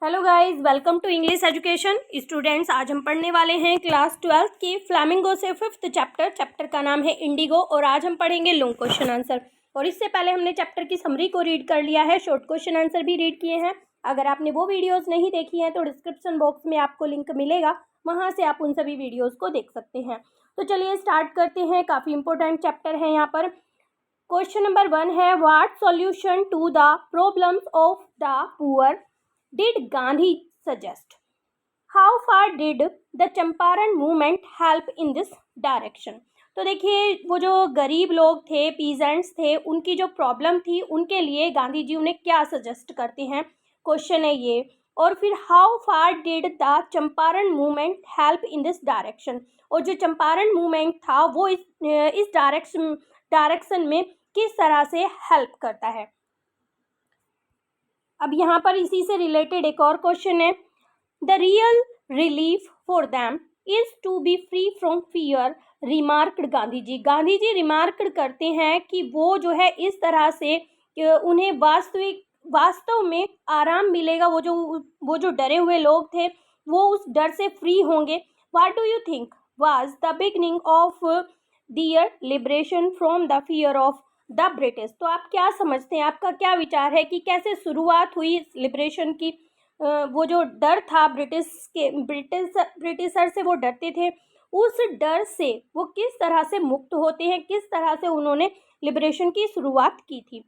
Hello guys, welcome to English education students. आज हम पढ़ने वाले हैं क्लास 12 की फ्लैमिंगो से 5th चैप्टर का नाम है इंडिगो और आज हम पढ़ेंगे लॉन्ग क्वेश्चन आंसर। और इससे पहले हमने चैप्टर की समरी को रीड कर लिया है, शॉर्ट क्वेश्चन आंसर भी रीड किए हैं। अगर आपने वो वीडियोज़ नहीं देखी हैं तो डिस्क्रिप्शन बॉक्स में आपको लिंक मिलेगा, वहाँ से आप उन सभी वीडियोज़ को देख सकते हैं। तो चलिए स्टार्ट करते हैं, काफ़ी इंपॉर्टेंट चैप्टर है यहाँ पर। क्वेश्चन नंबर 1 है, what solution to the problems of the poor did Gandhi suggest? How far did the Champaran movement help in this direction? तो देखिए, वो जो गरीब लोग थे, पीजेंट्स थे, उनकी जो प्रॉब्लम थी, उनके लिए गांधी जी उन्हें क्या सजेस्ट करते हैं, क्वेश्चन है ये। और फिर how far did the Champaran movement help in this direction, और जो चंपारण मूवमेंट था वो इस डायरेक्शन में किस तरह से हेल्प करता है। अब यहाँ पर इसी से रिलेटेड एक और क्वेश्चन है, the real relief for them is to be free from fear remarked Gandhi ji. Gandhi ji remark करते हैं कि वो जो है इस तरह से उन्हें वास्तव में आराम मिलेगा। वो जो डरे हुए लोग थे वो उस डर से फ्री होंगे। What do you think was the beginning of their liberation from the fear of the British? तो आप क्या समझते हैं, आपका क्या विचार है कि कैसे शुरुआत हुई इस लिबरेशन की? वो जो डर था ब्रिटिशर से वो डरते थे, उस डर से वो किस तरह से मुक्त होते हैं, किस तरह से उन्होंने लिबरेशन की शुरुआत की थी।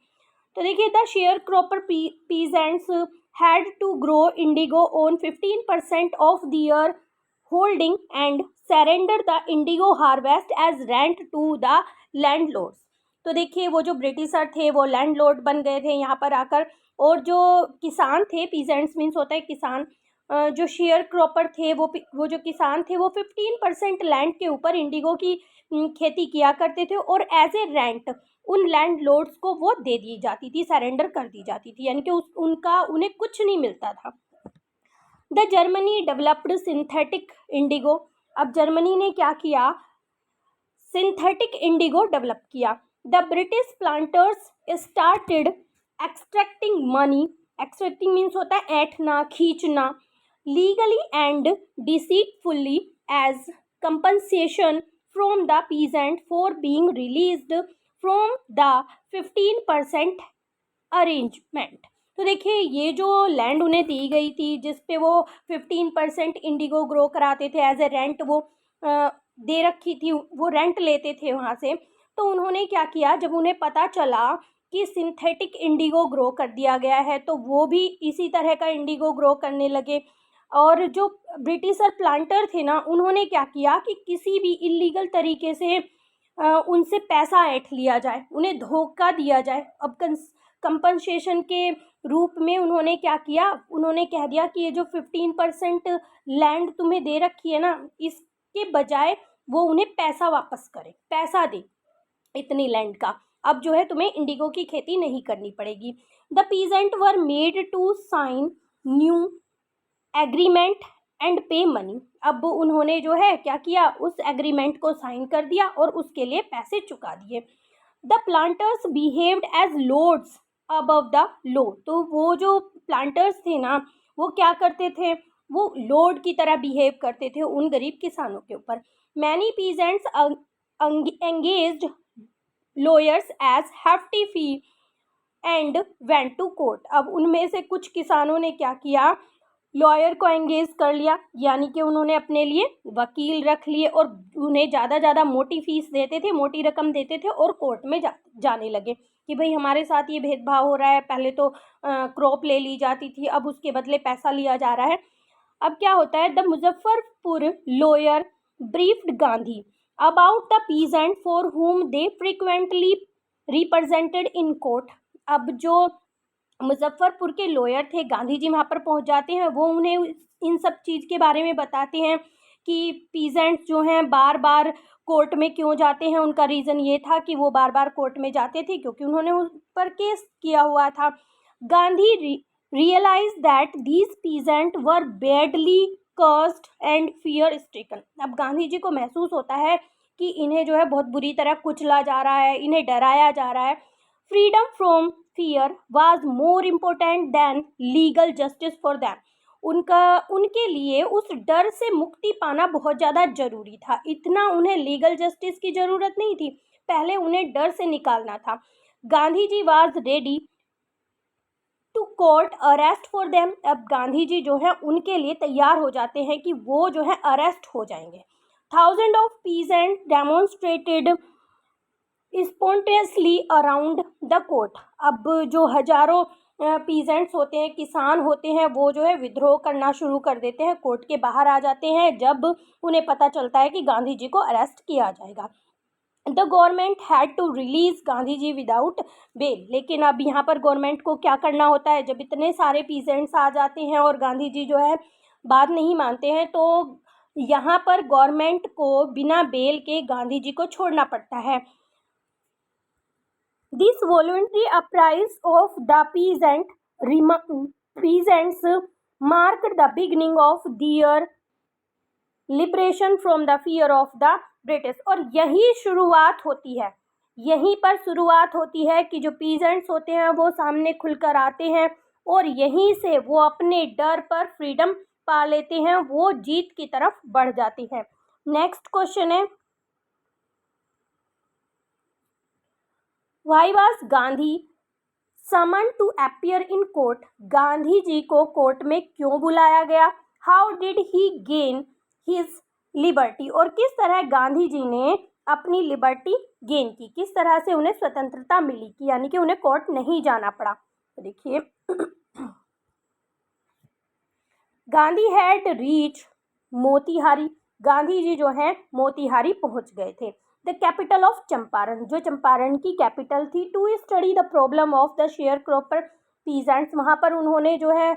तो देखिए, the sharecropper peasants had to grow indigo on 15% of their holding and surrender the indigo harvest as rent to the landlords. तो देखिए, वो जो ब्रिटिशर थे वो लैंडलॉर्ड बन गए थे यहाँ पर आकर, और जो किसान थे, पीजेंट्स मीन्स होता है किसान, जो शेयर क्रॉपर थे वो जो किसान थे वो 15% लैंड के ऊपर इंडिगो की खेती किया करते थे, और एज ए रेंट उन लैंडलॉर्ड्स को वो दे दी जाती थी, सरेंडर कर दी जाती थी, यानी कि उन्हें कुछ नहीं मिलता था। The Germany developed synthetic indigo. अब जर्मनी ने क्या किया, सिंथेटिक इंडिगो डेवलप किया। The British planters started extracting money. Extracting means होता है ऐंठना, खींचना, legally and deceitfully as compensation from the peasant for being released from the 15% arrangement. तो देखिए, ये जो लैंड उन्हें दी गई थी जिसपे वो 15% इंडिगो ग्रो कराते थे एज ए रेंट, वो दे रखी थी, वो रेंट लेते थे वहाँ से। तो उन्होंने क्या किया, जब उन्हें पता चला कि सिंथेटिक इंडिगो ग्रो कर दिया गया है तो वो भी इसी तरह का इंडिगो ग्रो करने लगे। और जो ब्रिटिशर प्लांटर थे ना, उन्होंने क्या किया कि किसी भी इलीगल तरीके से उनसे पैसा ऐंठ लिया जाए, उन्हें धोखा दिया जाए। अब कंपनसेशन के रूप में उन्होंने क्या किया, उन्होंने कह दिया कि ये जो 15% लैंड तुम्हें दे रखी है ना, इसके बजाय वो उन्हें पैसा वापस करे, पैसा दे इतनी लैंड का, अब जो है तुम्हें इंडिगो की खेती नहीं करनी पड़ेगी। The peasant were made to sign new agreement and pay money. अब उन्होंने जो है क्या किया, उस एग्रीमेंट को साइन कर दिया और उसके लिए पैसे चुका दिए। The planters behaved as lords above the law. तो वो जो प्लांटर्स थे ना, वो क्या करते थे, वो लॉर्ड की तरह बिहेव करते थे उन गरीब किसानों के ऊपर। Many peasants engaged lawyers as hefty fee and went to court. अब उनमें से कुछ किसानों ने क्या किया, लॉयर को एंगेज कर लिया, यानी कि उन्होंने अपने लिए वकील रख लिए और उन्हें ज़्यादा मोटी फीस देते थे, मोटी रकम देते थे, और कोर्ट में जाने लगे कि भाई हमारे साथ ये भेदभाव हो रहा है। पहले तो क्रॉप ले ली जाती थी, अब उसके बदले पैसा लिया जा रहा है। अब क्या होता है, the Muzaffarpur lawyer briefed Gandhi about the peasant for हुम दे फ्रिक्वेंटली रिप्रेजेंटेड इन कोर्ट। अब जो मुजफ्फरपुर के लॉयर थे, गांधी जी वहाँ पर पहुँच जाते हैं, वो उन्हें इन सब चीज़ के बारे में बताते हैं कि पीजेंट्स जो हैं बार बार कोर्ट में क्यों जाते हैं। उनका रीज़न ये था कि वो बार बार कोर्ट में जाते थे क्योंकि उन्होंने उस पर केस किया हुआ था। Gandhi realise that these peasant were badly cursed and fear stricken. अब गांधी जी को महसूस होता है कि इन्हें जो है बहुत बुरी तरह कुचला जा रहा है, इन्हें डराया जा रहा है। Freedom from fear was more important than legal justice for them. उनके लिए उस डर से मुक्ति पाना बहुत ज़्यादा ज़रूरी था। इतना उन्हें लीगल जस्टिस की ज़रूरत नहीं थी, पहले उन्हें डर से निकालना था। Gandhi ji was ready to court arrest for them. अब गांधी जी जो है उनके लिए तैयार हो जाते हैं कि वो जो है अरेस्ट हो जाएंगे। Thousand of peasant demonstrated spontaneously around the court. अब जो हजारों पीजेंट्स होते हैं, किसान होते हैं, वो जो है विद्रोह करना शुरू कर देते हैं, कोर्ट के बाहर आ जाते हैं जब उन्हें पता चलता है कि गांधी जी को अरेस्ट किया जाएगा। The government had to release Gandhi ji without bail. लेकिन अब यहाँ पर गवर्नमेंट को क्या करना होता है, जब इतने सारे पीजेंट्स आ जाते हैं और गांधी जी जो है बात नहीं मानते हैं, तो यहाँ पर गवर्नमेंट को बिना बेल के गांधी जी को छोड़ना पड़ता है। This voluntary uprising of the peasants marked the beginning of their liberation from the fear of the British। और यही शुरुआत होती है, यहीं पर शुरुआत होती है कि जो पीजेंट्स होते हैं वो सामने खुलकर आते हैं और यहीं से वो अपने डर पर फ्रीडम पा लेते हैं, वो जीत की तरफ बढ़ जाती है। नेक्स्ट क्वेश्चन है, Why was Gandhi summon to appear in court. Gandhi ji को कोर्ट में क्यों बुलाया गया। How did he gain his liberty. और किस तरह गांधी जी ने अपनी लिबर्टी गेन की, किस तरह से उन्हें स्वतंत्रता मिली, कि यानी कि उन्हें कोर्ट नहीं जाना पड़ा। तो देखिए, गांधी हैड रीच मोतिहारी। गांधी जी जो है मोतिहारी पहुंच गए थे। द कैपिटल ऑफ चंपारण, जो चंपारण की कैपिटल थी। To study the problem of the sharecropper peasants. वहाँ पर उन्होंने जो है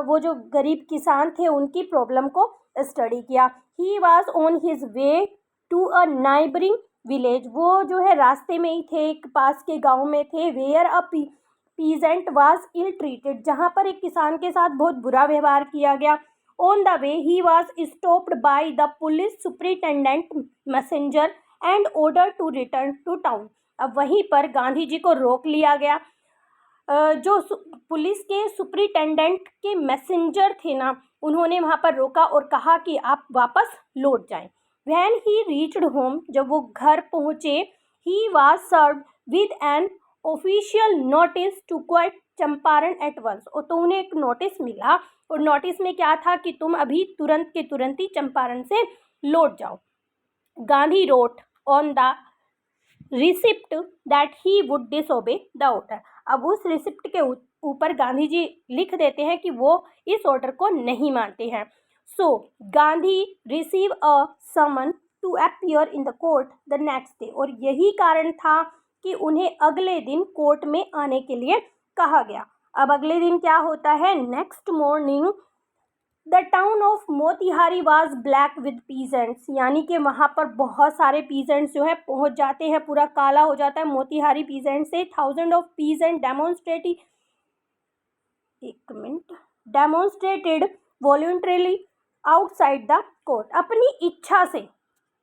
वो जो गरीब किसान थे उनकी प्रॉब्लम को स्टडी किया। He was on his way to a neighbouring village. वो जो है रास्ते में ही थे, एक पास के गाँव में थे। Where a peasant was ill treated, जहाँ पर एक किसान के साथ बहुत बुरा व्यवहार किया गया। On the way he was stopped by the police superintendent messenger and order to return to town. अब वहीं पर गांधी जी को रोक लिया गया। जो पुलिस के सुपरिटेंडेंट के मैसेंजर थे ना, उन्होंने वहाँ पर रोका और कहा कि आप वापस लौट जाएं। व्हेन ही रीच्ड होम, जब वो घर पहुँचे, he was served with an official notice to quit Champaran at once. और तो उन्हें एक नोटिस मिला और नोटिस में क्या था कि तुम अभी तुरंत के तुरंत ही चंपारण से लौट जाओ। Gandhi road on the receipt that he would disobey the order. अब उस रिसिप्ट के ऊपर गांधी जी लिख देते हैं कि वो इस ऑर्डर को नहीं मानते हैं। So Gandhi receive a summon to appear in the court the next day. और यही कारण था कि उन्हें अगले दिन कोर्ट में आने के लिए कहा गया। अब अगले दिन क्या होता है, next morning the town of Motihari was black with peasants. यानी कि वहाँ पर बहुत सारे पीजेंट्स जो है पहुँच जाते हैं, पूरा काला हो जाता है मोतिहारी पीजेंट से। Thousand of peasant demonstrated voluntarily outside the court. अपनी इच्छा से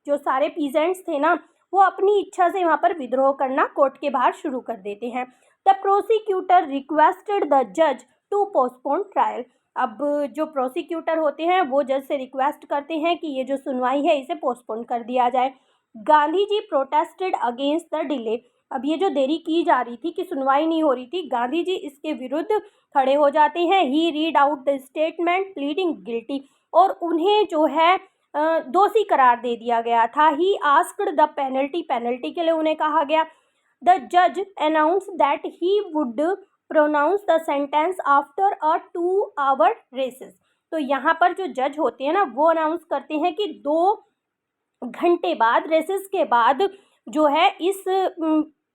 जो सारे पीजेंट्स थे ना, वो अपनी इच्छा से वहाँ पर विद्रोह करना कोर्ट के बाहर शुरू कर देते हैं। द प्रोसिक्यूटर रिक्वेस्टेड द जज टू पोस्टपोन ट्रायल। अब जो प्रोसिक्यूटर होते हैं वो जज से रिक्वेस्ट करते हैं कि ये जो सुनवाई है इसे पोस्टपोन कर दिया जाए। Gandhi ji protested against the delay. अब ये जो देरी की जा रही थी कि सुनवाई नहीं हो रही थी, गांधी जी इसके विरुद्ध खड़े हो जाते हैं। He read out the statement pleading guilty. और उन्हें जो है दोषी करार दे दिया गया था। He asked the penalty, penalty के लिए उन्हें कहा गया। द जज announce that he would pronounce the sentence after a 2 hour recess. तो यहाँ पर जो जज होते हैं ना, वो अनाउंस करते हैं कि 2 घंटे बाद, रेसेस के बाद जो है इस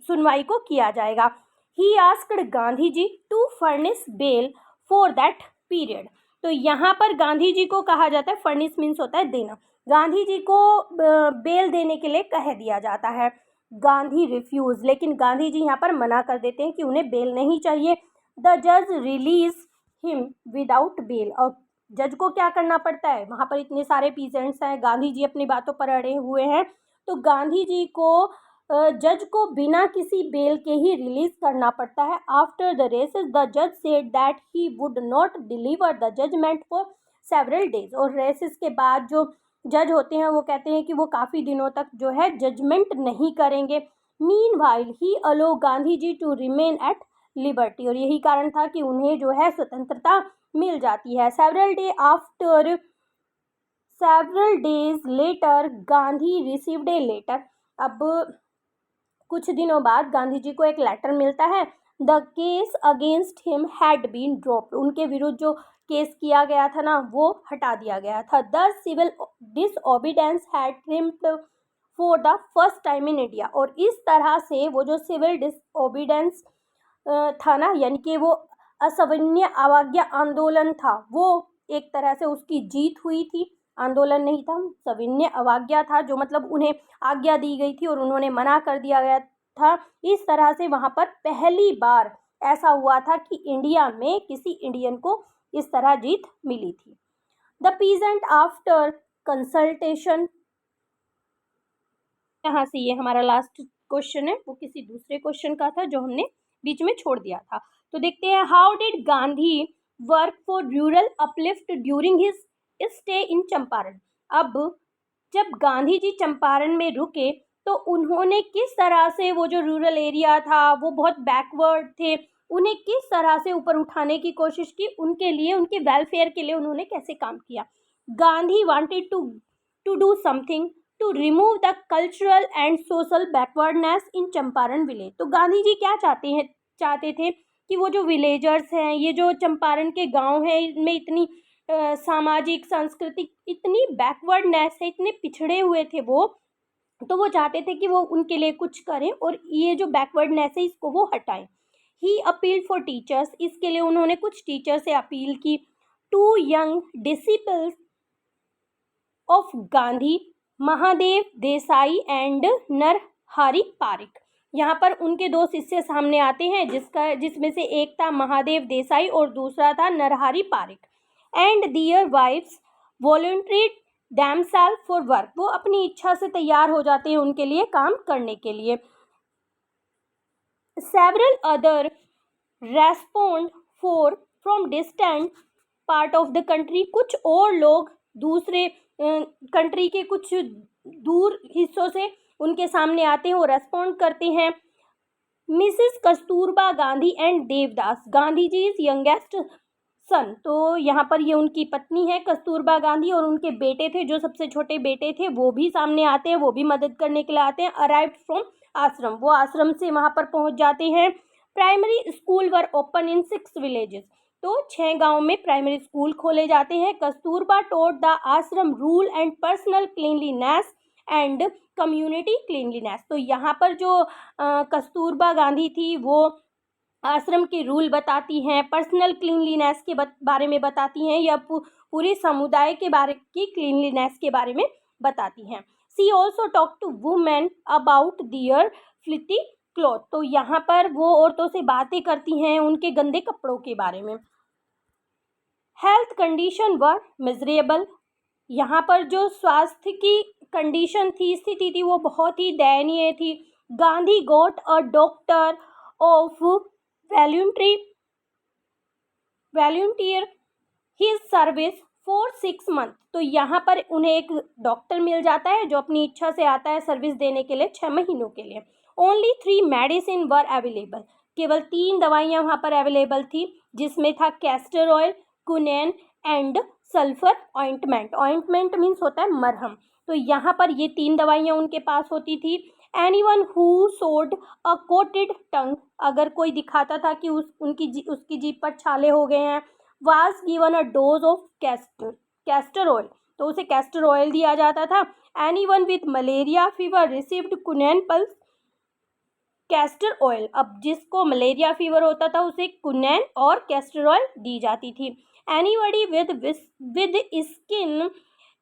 सुनवाई को किया जाएगा। He asked Gandhi ji to furnish bail for that period. तो यहाँ पर गांधी जी को कहा जाता है, फर्निश मीन्स होता है देना, गांधी जी को बेल देने के लिए कह दिया जाता है। गांधी रिफ्यूज, लेकिन गांधी जी यहाँ पर मना कर देते हैं कि उन्हें बेल नहीं चाहिए। द जज रिलीज हिम विदाउट बेल। और जज को क्या करना पड़ता है, वहाँ पर इतने सारे पीजेंट्स हैं, गांधी जी अपनी बातों पर अड़े हुए हैं, तो गांधी जी को जज को बिना किसी बेल के ही रिलीज करना पड़ता है। आफ्टर द रेसेस द जज said that he would not deliver the judgement for several days. और रेसेस के बाद जो जज होते हैं वो कहते हैं कि वो काफ़ी दिनों तक जो है जजमेंट नहीं करेंगे। Meanwhile he allow Gandhi ji to remain at liberty. और यही कारण था कि उन्हें जो है स्वतंत्रता मिल जाती है। Several days later Gandhi received a letter. अब कुछ दिनों बाद गांधी जी को एक लेटर मिलता है। The case against him had been dropped. उनके विरुद्ध जो केस किया गया था ना वो हटा दिया गया था। The civil disobedience had triumphed for the first time in India. और इस तरह से वो जो सिविल डिसओबीडेंस था ना, यानी कि वो असवर्णीय अवज्ञा आंदोलन था, वो एक तरह से उसकी जीत हुई थी। आंदोलन नहीं था, सविनय अवज्ञा था, जो मतलब उन्हें आज्ञा दी गई थी और उन्होंने मना कर दिया गया था। इस तरह से वहाँ पर पहली बार ऐसा हुआ था कि इंडिया में किसी इंडियन को इस तरह जीत मिली थी। द पीजेंट आफ्टर कंसल्टेशन, यहाँ से ये हमारा लास्ट क्वेश्चन है, वो किसी दूसरे क्वेश्चन का था जो हमने बीच में छोड़ दिया था। तो देखते हैं, how did Gandhi work for rural uplift during his stay in Champaran. अब जब गांधी जी चंपारण में रुके तो उन्होंने किस तरह से वो जो रूरल एरिया था, वो बहुत बैकवर्ड थे, उन्हें किस तरह से ऊपर उठाने की कोशिश की, उनके लिए, उनके वेलफेयर के लिए उन्होंने कैसे काम किया। Gandhi wanted to do something to remove the cultural and social backwardness in Champaran village. तो गांधी जी क्या चाहते थे कि वो जो विलेजर्स हैं, ये जो चंपारण के गांव हैं, इनमें इतनी सामाजिक सांस्कृतिक इतनी बैकवर्डनेस है, इतने पिछड़े हुए थे वो, तो वो चाहते थे कि वो उनके लिए कुछ करें और ये जो बैकवर्डनेस है इसको वो हटाएं। ही अपील फॉर टीचर्स, इसके लिए उन्होंने कुछ टीचर से अपील की। Two young disciples of Gandhi, Mahadev Desai and Narhari Parikh. यहाँ पर उनके दो शिष्य सामने आते हैं, जिसमें से एक था महादेव देसाई और दूसरा था Narhari Parikh. And their wives volunteered themself for work. वो अपनी इच्छा से तैयार हो जाते हैं उनके लिए काम करने के लिए। Several other respond for from distant part of the country. कुछ और लोग दूसरे कंट्री के कुछ दूर हिस्सों से उनके सामने आते हैं, वो रेस्पॉन्ड करते हैं। Mrs Kasturba Gandhi and Devdas, Gandhi ji is youngest son. तो यहाँ पर ये उनकी पत्नी है कस्तूरबा गांधी, और उनके बेटे थे, जो सबसे छोटे बेटे थे, वो भी सामने आते हैं, वो भी मदद करने के लिए आते हैं। अराइव्ड फ्रॉम आश्रम, वो आश्रम से वहाँ पर पहुँच जाते हैं। Primary school were open in 6 villages. तो 6 गाँव में प्राइमरी स्कूल खोले जाते हैं। कस्तूरबा टोट द आश्रम rule and personal cleanliness and community cleanliness. तो यहाँ पर जो कस्तूरबा गांधी थी वो आश्रम के रूल बताती हैं, पर्सनल क्लीनलीनेस के बारे में बताती हैं, या पूरे समुदाय के बारे की क्लीनलीनेस के बारे में बताती हैं। She also talk to women about their filthy cloth. तो यहाँ पर वो औरतों से बातें करती हैं उनके गंदे कपड़ों के बारे में। हेल्थ कंडीशन वर मिजरेबल। यहाँ पर जो स्वास्थ्य की कंडीशन थी, स्थिति थी, वो बहुत ही दयनीय थी। Gandhi got a doctor of volunteer his service for 6 month. तो यहाँ पर उन्हें एक डॉक्टर मिल जाता है जो अपनी इच्छा से आता है सर्विस देने के लिए 6 महीनों के लिए। Only 3 medicine were available. केवल 3 दवाइयाँ वहाँ पर अवेलेबल थी, जिसमें था castor oil, quinine and sulphur ointment. Ointment means होता है मरहम। तो यहाँ पर ये 3 दवाइयाँ उनके पास होती थी। एनीवन हु सोड अ कोटेड टंग, अगर कोई दिखाता था कि उसकी जीभ पर छाले हो गए हैं, was given a dose of castor oil, तो उसे कैस्टर ऑयल दिया जाता था। Anyone with malaria fever received quinine plus castor oil. अब जिसको मलेरिया फीवर होता था उसे कुनैन और कैस्टर ऑयल दी जाती थी। Anybody with skin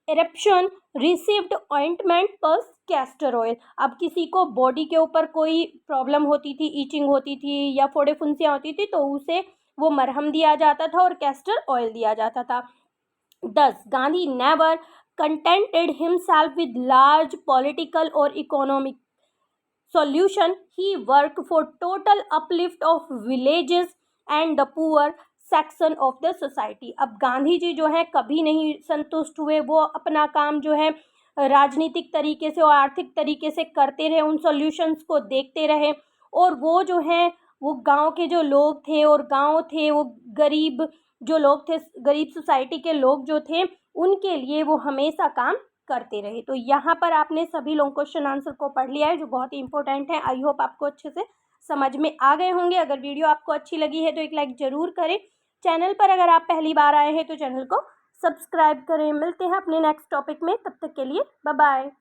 eruption received ointment plus castor oil. अब किसी को बॉडी के ऊपर कोई प्रॉब्लम होती थी, ईचिंग होती थी या फोड़े फुंसियाँ होती थी, तो उसे वो मरहम दिया जाता था और कैस्टर ऑयल दिया जाता था। 10. Gandhi never contented himself with large political और economic solution, he worked for total uplift of villages and the poor section of the society. अब गांधी जी जो है कभी नहीं संतुष्ट हुए, वो अपना काम जो है राजनीतिक तरीके से और आर्थिक तरीके से करते रहे, उन सॉल्यूशंस को देखते रहे, और वो जो है वो गांव के जो लोग थे और गांव थे वो गरीब जो लोग थे, गरीब सोसाइटी के लोग जो थे, उनके लिए वो हमेशा काम करते रहे। तो यहाँ पर आपने सभी लोग क्वेश्चन आंसर को पढ़ लिया है, जो बहुत ही इंपॉर्टेंट है। आई होप आपको अच्छे से समझ में आ गए होंगे। अगर वीडियो आपको अच्छी लगी है तो एक लाइक ज़रूर करें। चैनल पर अगर आप पहली बार आए हैं तो चैनल को सब्सक्राइब करें। मिलते हैं अपने नेक्स्ट टॉपिक में, तब तक के लिए बाय बाय।